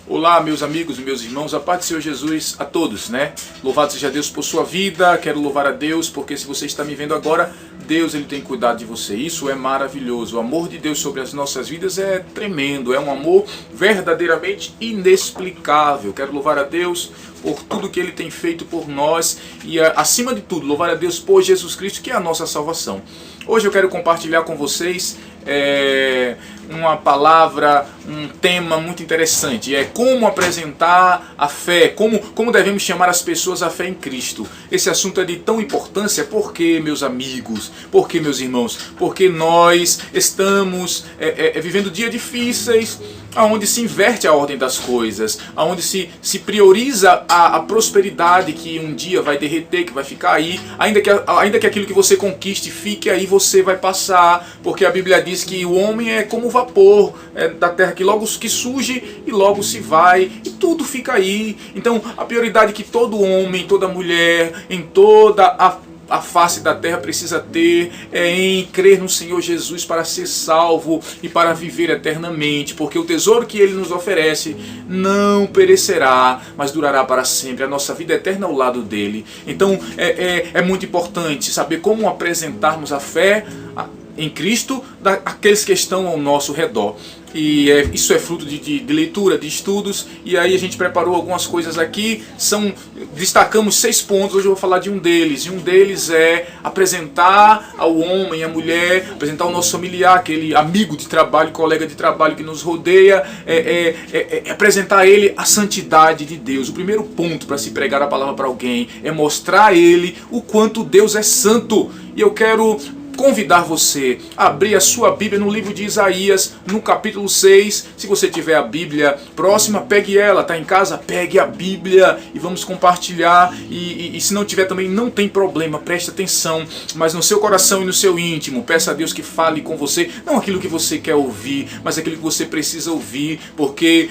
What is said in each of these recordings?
Olá, meus amigos e meus irmãos, a paz do Senhor Jesus a todos, né? Louvado seja Deus por sua vida, quero louvar a Deus, porque se você está me vendo agora, Deus ele tem cuidado de você, isso é maravilhoso. O amor de Deus sobre as nossas vidas é tremendo, é um amor verdadeiramente inexplicável. Quero louvar a Deus por tudo que Ele tem feito por nós e, acima de tudo, louvar a Deus por Jesus Cristo, que é a nossa salvação. Hoje eu quero compartilhar com vocês uma palavra, um tema muito interessante. É como apresentar a fé, como devemos chamar as pessoas à fé em Cristo. Esse assunto é de tão importância porque, meus amigos, porque, meus irmãos, porque nós estamos vivendo dias difíceis, onde se inverte a ordem das coisas, onde se prioriza a prosperidade que um dia vai derreter, que vai ficar aí, ainda que aquilo que você conquiste fique aí, você vai passar, porque a Bíblia diz que o homem é como o vapor da terra, que logo que surge e logo se vai, e tudo fica aí. Então a prioridade que todo homem, toda mulher, em toda a face da terra precisa ter em crer no Senhor Jesus para ser salvo e para viver eternamente, porque o tesouro que Ele nos oferece não perecerá, mas durará para sempre, a nossa vida eterna ao lado dele. Então é muito importante saber como apresentarmos a fé em Cristo àqueles que estão ao nosso redor. E isso é fruto de leitura, de estudos, e aí a gente preparou algumas coisas aqui, destacamos 6 pontos, hoje eu vou falar de um deles, e um deles é apresentar ao homem, à mulher, apresentar ao nosso familiar, aquele amigo de trabalho, colega de trabalho que nos rodeia, apresentar a ele a santidade de Deus. O primeiro ponto para se pregar a palavra para alguém é mostrar a ele o quanto Deus é santo, e eu quero convidar você a abrir a sua Bíblia no livro de Isaías, no capítulo 6. Se você tiver a Bíblia próxima, pegue ela. Está em casa? Pegue a Bíblia e vamos compartilhar. E se não tiver também, não tem problema, preste atenção. Mas no seu coração e no seu íntimo, peça a Deus que fale com você. Não aquilo que você quer ouvir, mas aquilo que você precisa ouvir. Porque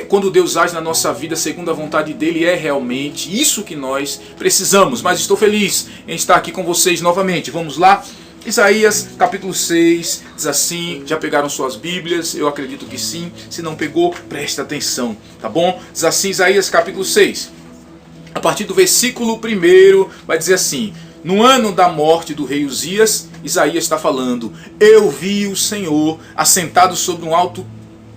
quando Deus age na nossa vida, segundo a vontade dEle, é realmente isso que nós precisamos. Mas estou feliz em estar aqui com vocês novamente. Vamos lá? Isaías capítulo 6 diz assim, já pegaram suas Bíblias? Eu acredito que sim, se não pegou, presta atenção, tá bom? Diz assim Isaías capítulo 6, a partir do versículo 1 vai dizer assim: no ano da morte do rei Uzias, Isaías está falando, eu vi o Senhor assentado sobre um alto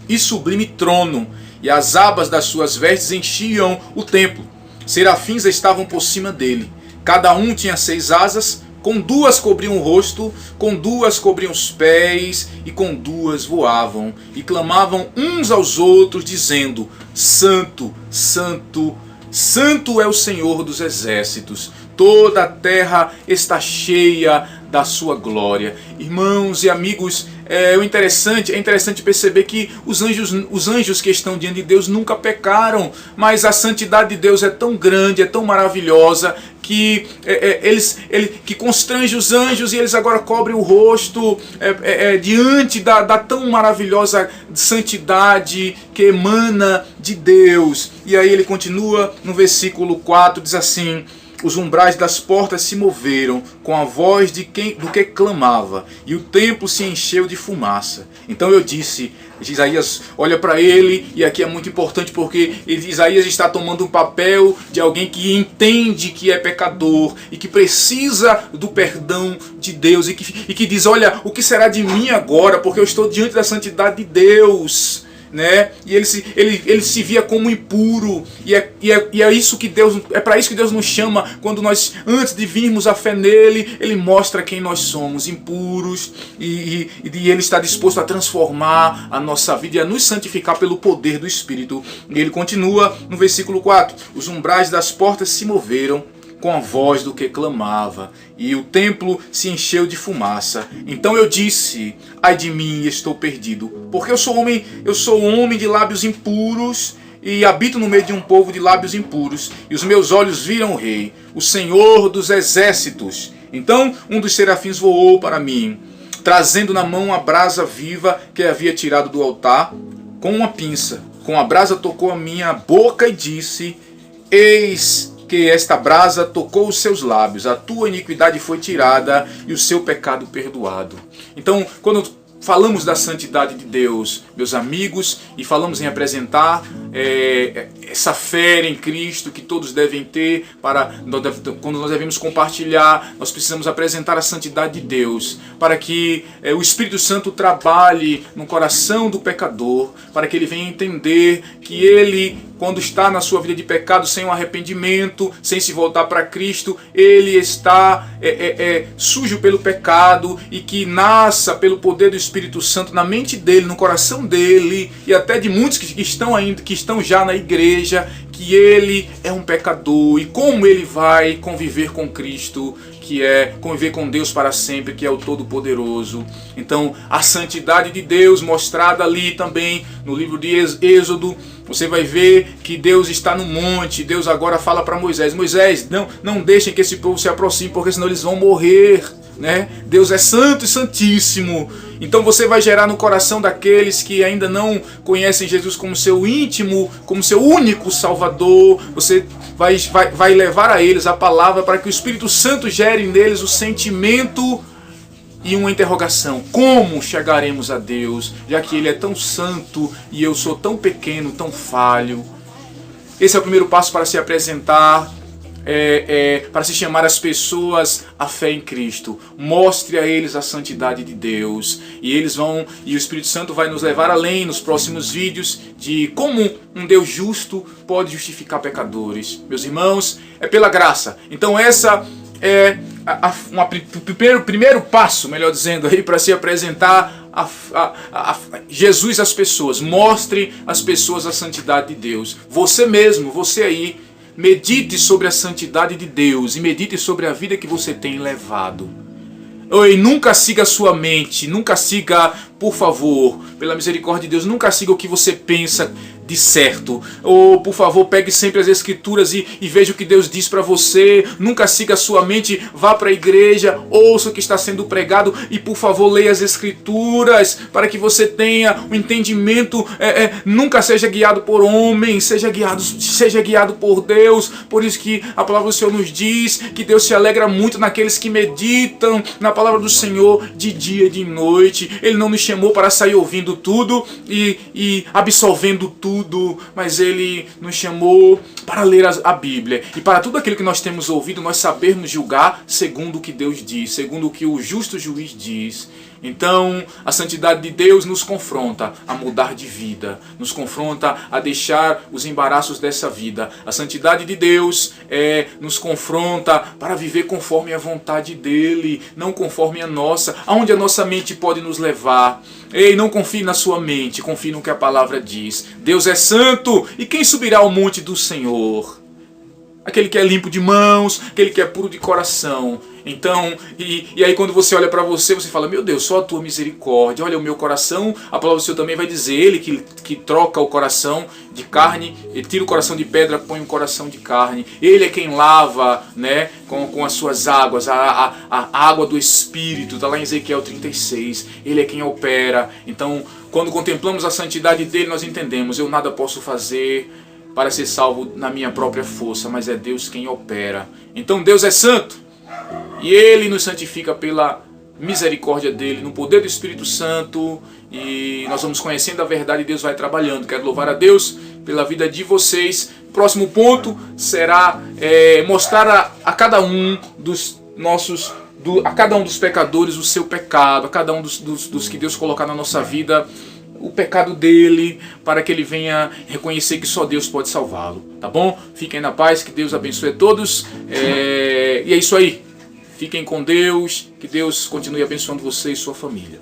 e sublime trono, e as abas das suas vestes enchiam o templo, serafins estavam por cima dele, cada um tinha 6 asas, com 2 cobriam o rosto, com 2 cobriam os pés, e com 2 voavam, e clamavam uns aos outros, dizendo, Santo, Santo, Santo é o Senhor dos exércitos, toda a terra está cheia da sua glória. Irmãos e amigos, é interessante perceber que os anjos que estão diante de Deus nunca pecaram, mas a santidade de Deus é tão grande, é tão maravilhosa, que que constrange os anjos, e eles agora cobrem o rosto diante da tão maravilhosa santidade que emana de Deus. E aí ele continua no versículo 4, diz assim, os umbrais das portas se moveram com a voz do que clamava, e o templo se encheu de fumaça. Então eu disse, Isaías olha para ele, e aqui é muito importante porque Isaías está tomando um papel de alguém que entende que é pecador e que precisa do perdão de Deus, e que diz, olha, o que será de mim agora, porque eu estou diante da santidade de Deus, né? E ele se via como impuro, e é isso que Deus, é para isso que Deus nos chama, quando nós, antes de virmos a fé nele, ele mostra quem nós somos, impuros, e ele está disposto a transformar a nossa vida e a nos santificar pelo poder do Espírito. E ele continua no versículo 4, os umbrais das portas se moveram com a voz do que clamava, e o templo se encheu de fumaça. Então eu disse, ai de mim, estou perdido, porque eu sou homem de lábios impuros, e habito no meio de um povo de lábios impuros, e os meus olhos viram o Rei, o Senhor dos exércitos. Então um dos serafins voou para mim, trazendo na mão a brasa viva que havia tirado do altar, com uma pinça. Com a brasa tocou a minha boca e disse, eis que esta brasa tocou os seus lábios, a tua iniquidade foi tirada e o seu pecado perdoado. Então, quando falamos da santidade de Deus, meus amigos, e falamos em apresentar essa fé em Cristo que todos devem ter, quando nós devemos compartilhar, nós precisamos apresentar a santidade de Deus, para que o Espírito Santo trabalhe no coração do pecador, para que ele venha entender que ele, quando está na sua vida de pecado, sem um arrependimento, sem se voltar para Cristo, ele está sujo pelo pecado, e que nasça pelo poder do Espírito Santo na mente dele, no coração dele, e até de muitos que estão já na igreja, que ele é um pecador, e como ele vai conviver com Cristo, que é conviver com Deus para sempre, que é o Todo-Poderoso. Então, a santidade de Deus mostrada ali também no livro de Êxodo, você vai ver que Deus está no monte. Deus agora fala para Moisés: Moisés, não deixem que esse povo se aproxime, porque senão eles vão morrer, né? Deus é santo e santíssimo. Então você vai gerar no coração daqueles que ainda não conhecem Jesus como seu íntimo, como seu único Salvador, você vai levar a eles a palavra, para que o Espírito Santo gere neles o sentimento e uma interrogação: como chegaremos a Deus, já que Ele é tão santo e eu sou tão pequeno, tão falho? Esse é o primeiro passo para se apresentar, para se chamar as pessoas à fé em Cristo. Mostre a eles a santidade de Deus, e o Espírito Santo vai nos levar além nos próximos vídeos de como um Deus justo pode justificar pecadores. Meus irmãos, é pela graça. Então essa é o primeiro passo, melhor dizendo, aí, para se apresentar a Jesus às pessoas. Mostre às pessoas a santidade de Deus. Você mesmo, você aí, medite sobre a santidade de Deus e medite sobre a vida que você tem levado. Oi, nunca siga a sua mente, nunca siga, por favor, pela misericórdia de Deus, nunca siga o que você pensa de certo. Ou, por favor, pegue sempre as Escrituras e veja o que Deus diz para você. Nunca siga a sua mente, vá para a igreja, ouça o que está sendo pregado e, por favor, leia as Escrituras para que você tenha um entendimento. Nunca seja guiado por homens, seja guiado por Deus. Por isso que a palavra do Senhor nos diz que Deus se alegra muito naqueles que meditam na palavra do Senhor de dia e de noite. Ele não nos chamou para sair ouvindo tudo e absolvendo tudo, mas Ele nos chamou para ler a Bíblia, e para tudo aquilo que nós temos ouvido, nós sabermos julgar segundo o que Deus diz, segundo o que o justo juiz diz. Então, a santidade de Deus nos confronta a mudar de vida, nos confronta a deixar os embaraços dessa vida. A santidade de Deus nos confronta para viver conforme a vontade dEle, não conforme a nossa, aonde a nossa mente pode nos levar. Ei, não confie na sua mente, confie no que a palavra diz. Deus é santo, e quem subirá ao monte do Senhor? Aquele que é limpo de mãos, aquele que é puro de coração. Então, e aí quando você olha para você, você fala: meu Deus, só a tua misericórdia, olha o meu coração. A palavra do Senhor também vai dizer: Ele que troca o coração de carne, ele tira o coração de pedra, põe um coração de carne. Ele é quem lava, né, com as suas águas, a água do Espírito, está lá em Ezequiel 36. Ele é quem opera. Então, quando contemplamos a santidade dele, nós entendemos: eu nada posso fazer para ser salvo na minha própria força, mas é Deus quem opera. Então Deus é santo, e Ele nos santifica pela misericórdia dEle, no poder do Espírito Santo, e nós vamos conhecendo a verdade e Deus vai trabalhando. Quero louvar a Deus pela vida de vocês. Próximo ponto será mostrar a cada um dos nossos, a cada um dos pecadores o seu pecado, a cada um dos que Deus colocar na nossa vida, o pecado dele, para que ele venha reconhecer que só Deus pode salvá-lo, tá bom? Fiquem na paz, que Deus abençoe a todos, e é isso aí. Fiquem com Deus, que Deus continue abençoando você e sua família.